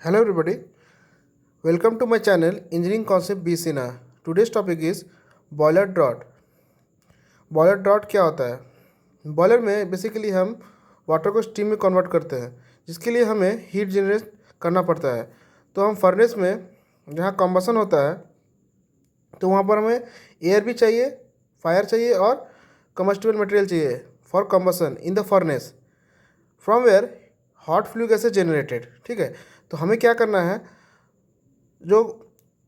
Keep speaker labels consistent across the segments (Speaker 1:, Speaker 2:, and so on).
Speaker 1: Hello everybody, welcome to my channel Engineering Concept B Sina. Today's topic is boiler draught. Boiler draught क्या होता है? Boiler में basically हम water को steam में कन्वर्ट करते हैं, जिसके लिए हमें हीट जनरेट करना पड़ता है। तो हम फर्नेस में जहाँ कम्बसन होता है तो वहाँ पर हमें एयर भी चाहिए, फायर चाहिए और कम्बस्टिबल मटेरियल चाहिए for combustion in the furnace from where hot flue gases generated. ठीक है, तो हमें क्या करना है, जो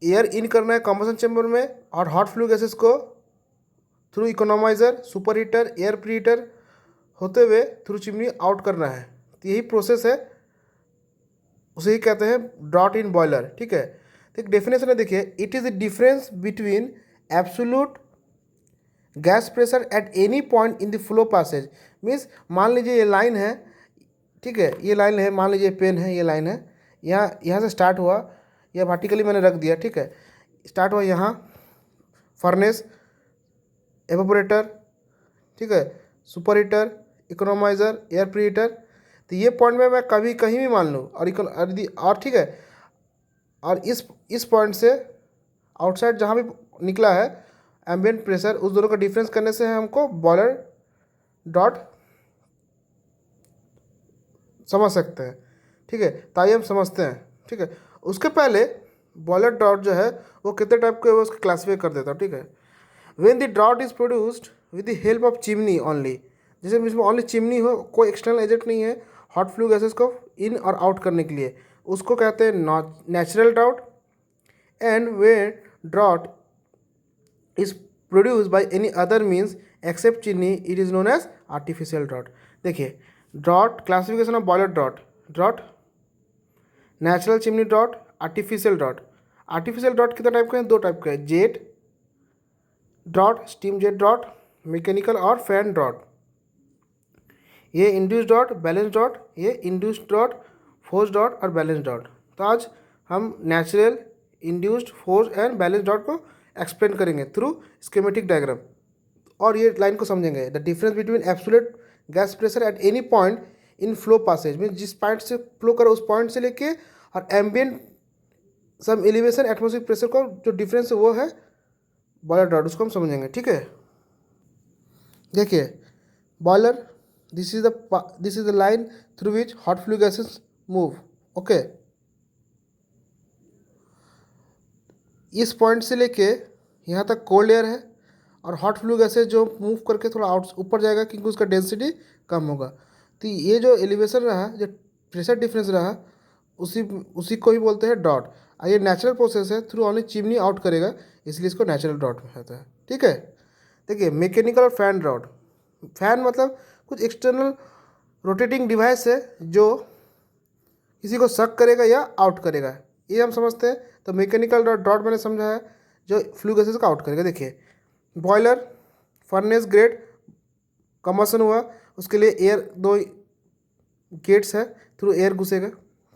Speaker 1: एयर इन करना है कम्बसन चैम्बर में और हॉट फ्लू गैसेस को through economiser, superheater, air preheater होते हुए थ्रू चिमनी आउट करना है। तो यही प्रोसेस है, उसे ही कहते हैं ड्रॉट इन बॉयलर। ठीक है, तो एक डेफिनेशन है, देखिए, it is the difference between absolute gas pressure at any point in the flow passage. Means मान लीजिए ये लाइन है, ठीक है, ये लाइन है, मान लीजिए पेन है, ये लाइन है, यहाँ से स्टार्ट हुआ, यह वर्टिकली मैंने रख दिया। ठीक है, स्टार्ट हुआ यहाँ फर्नेस, एवापोरेटर, ठीक है, superheater, economiser, air preheater. तो ये पॉइंट में मैं कभी कहीं भी मान लूँ और ठीक है, और इस पॉइंट से आउटसाइड जहाँ भी निकला है एम्बिएंट प्रेशर, उस दोनों का डिफरेंस करने से हमको बॉयलर डॉट समझ सकते हैं। ठीक है, ताइए हम समझते हैं। ठीक है, उसके पहले बॉयलर डॉट जो है वो कितने टाइप के, वो उसको क्लासीफाई कर देता हूँ। ठीक है, when the draught is produced with the help of chimney only, जैसे इसमें ओनली चिमनी हो, कोई एक्सटर्नल एजेंट नहीं है हॉट फ्लू गैसेस को इन और आउट करने के लिए, उसको कहते हैं natural draught. And when draught is produce by any other means except chimney, it is known as artificial draught. देखिए, draught classification of boiler draught, draught natural chimney draught, artificial draught. Artificial draught कितने type के हैं? दो type के हैं, jet draught, steam jet draught, mechanical और fan draught. ये induce draught, balance draught, ये इंड्यूस्ड ड्रॉट, फोर्स ड्रॉट और बैलेंस ड्रॉट। तो आज हम natural, induced, force and balance draught को एक्सप्लेन करेंगे थ्रू स्कीमेटिक डायग्राम, और ये लाइन को समझेंगे। The difference between absolute gas pressure at any point in flow passage, mean जिस पॉइंट से फ्लो करो उस पॉइंट से लेके और ambient some elevation atmospheric pressure का जो डिफरेंस है वो है बॉयलर ड्रॉट, उसको हम समझेंगे। ठीक है, देखिए, boiler, this is the line through which hot flue gases move. Okay, इस पॉइंट से लेके यहाँ तक कोल्ड एयर है और हॉट फ्लू गैसेस जो मूव करके थोड़ा आउट ऊपर जाएगा क्योंकि उसका डेंसिटी कम होगा। तो ये जो एलिवेशन रहा, जो प्रेशर डिफरेंस रहा, उसी उसी को ही बोलते हैं डॉट। और ये नेचुरल प्रोसेस है, थ्रू ओनली चिमनी आउट करेगा, इसलिए इसको नेचुरल डॉट कहता है। ठीक है, देखिए, मैकेनिकल और फैन ड्रॉट। फैन मतलब कुछ एक्सटर्नल रोटेटिंग डिवाइस है जो किसी को सक करेगा या आउट करेगा, ये हम समझते हैं। तो मैकेनिकल ड्रॉट मैंने समझा है जो फ्लू गैसेस को आउट करेगा। देखिए, बॉयलर, फर्नेस ग्रेड, कम्बसन हुआ, उसके लिए एयर, दो गेट्स है, थ्रू एयर घुसेगा।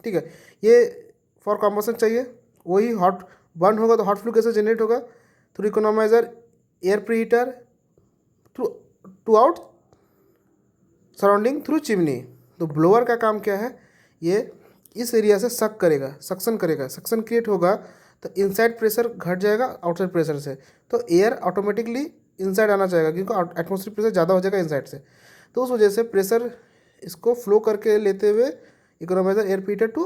Speaker 1: ठीक है, ये फॉर कम्बसन चाहिए, वही हॉट बर्न होगा तो हॉट फ्लू गैसेस जनरेट होगा through economiser, air preheater, through to out surrounding through chimney. तो ब्लोअर का काम क्या है, ये इस एरिया से सक करेगा, सक्शन करेगा, सक्शन क्रिएट होगा तो इनसाइड प्रेशर घट जाएगा आउटसाइड प्रेशर से, तो एयर ऑटोमेटिकली इनसाइड आना चाहेगा क्योंकि एटमॉस्फेरिक प्रेशर ज़्यादा हो जाएगा इनसाइड से। तो उस वजह से प्रेशर इसको फ्लो करके लेते हुए economiser, air heater to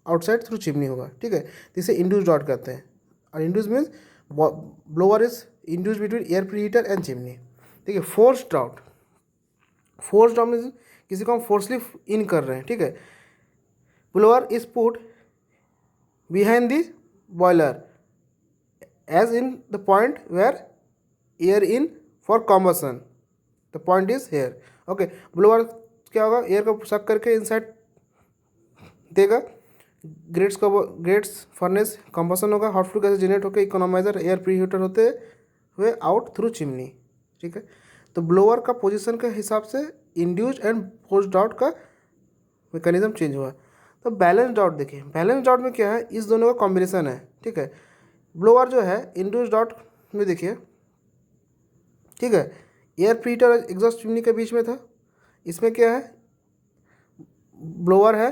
Speaker 1: outside through chimney होगा। ठीक है, तो इसे इंड्यूस डॉट कहते हैं। और induce means blower is induce between air preheater and chimney. ठीक है, force draught, force draught means किसी को हम फोर्सली इन कर रहे हैं। ठीक है, blower is put behind the boiler as in the point where air in for combustion, the point is here. Okay, blower क्या होगा, एयर को सक करके इनसाइड देगा, ग्रेड्स फर्नेस कंबसन होगा, हॉट फ्लू गैस जनरेट होकर इकोनॉमाइजर, एयर प्री हीटर होते हुए आउट थ्रू चिमनी। ठीक है, तो ब्लोअर का पोजीशन के हिसाब से इंड्यूस्ड एंड फोर्स डॉट का मैकेनिज्म चेंज हुआ। तो बैलेंस डॉट, देखिए, बैलेंस डॉट में क्या है, इस दोनों का कॉम्बिनेशन है। ठीक है, ब्लोअर जो है इंड्यूस डॉट में देखिए, ठीक है, एयर प्रीहीटर और एग्जॉस्ट चिमनी के बीच में था। इसमें क्या है, ब्लोअर है,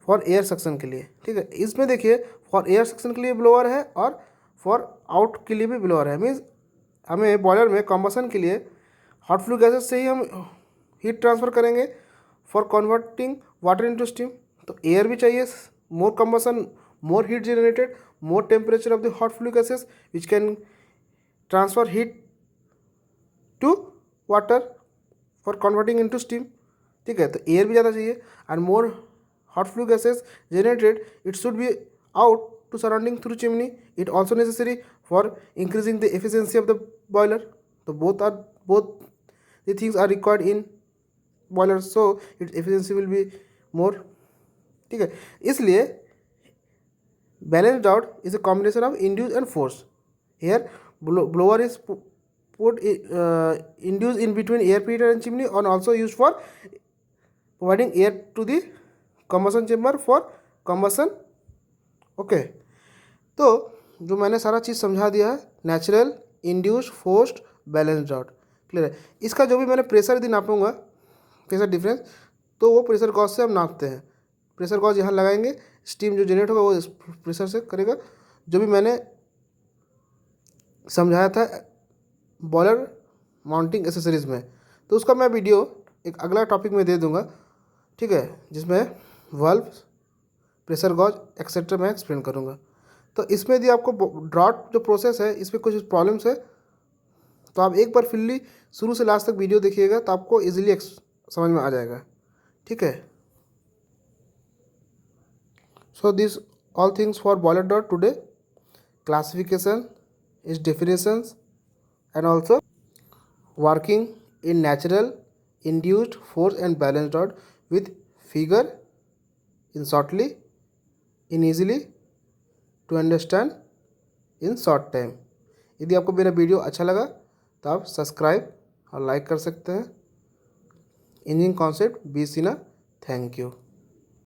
Speaker 1: फॉर एयर सक्शन के लिए, ठीक है। इसमें देखिए फॉर एयर सक्शन के लिए ब्लोअर है और फॉर आउट के लिए भी ब्लोअर है। मीन्स हमें बॉयलर में कॉम्बसन के लिए हॉट फ्लू गैसेस से ही हम हीट ट्रांसफ़र करेंगे for converting water into steam. तो एयर भी चाहिए, more combustion, more heat generated, more temperature of the hot flue gases which can transfer heat to water for converting into steam, ठीक है। तो एयर भी ज़्यादा चाहिए and more hot flue gases generated, it should be out to surrounding through chimney. It also necessary for increasing the efficiency of the boiler. So both the things are required in boiler, so its efficiency will be more, ठीक है। इसलिए balanced out is a combination of induce and force. Here blower is put induced in between air preheater and chimney and also used for providing air to the combustion chamber for combustion, okay. तो जो मैंने सारा चीज़ समझा दिया है, natural, induce, forced, balanced out, clear है। इसका जो भी मैंने प्रेशर यदि नापूंगा, प्रेशर डिफरेंस, तो वो प्रेशर गॉज से हम नापते हैं। प्रेशर गॉज यहाँ लगाएंगे, स्टीम जो जनरेट होगा वो इस प्रेशर से करेगा। जो भी मैंने समझाया था बॉयलर माउंटिंग एसेसरीज़ में, तो उसका मैं वीडियो एक अगला टॉपिक में दे दूँगा, ठीक है, जिसमें वाल्व, प्रेशर गॉज एक्सेट्रा मैं एक्सप्लेन करूँगा। तो इसमें यदि आपको ड्रॉट जो प्रोसेस है इसमें कुछ प्रॉब्लम्स है, तो आप एक बार फिल्ली शुरू से लास्ट तक वीडियो देखिएगा तो आपको इजीली समझ में आ जाएगा, ठीक है। So this all things for boiler draught today, classification, its definitions and also working in natural, induced, force and balanced draught with figure in shortly, in easily to understand in short time। यदि आपको मेरा video अच्छा लगा तो आप subscribe और like कर सकते हैं। Engineering concept B Sinha, thank you.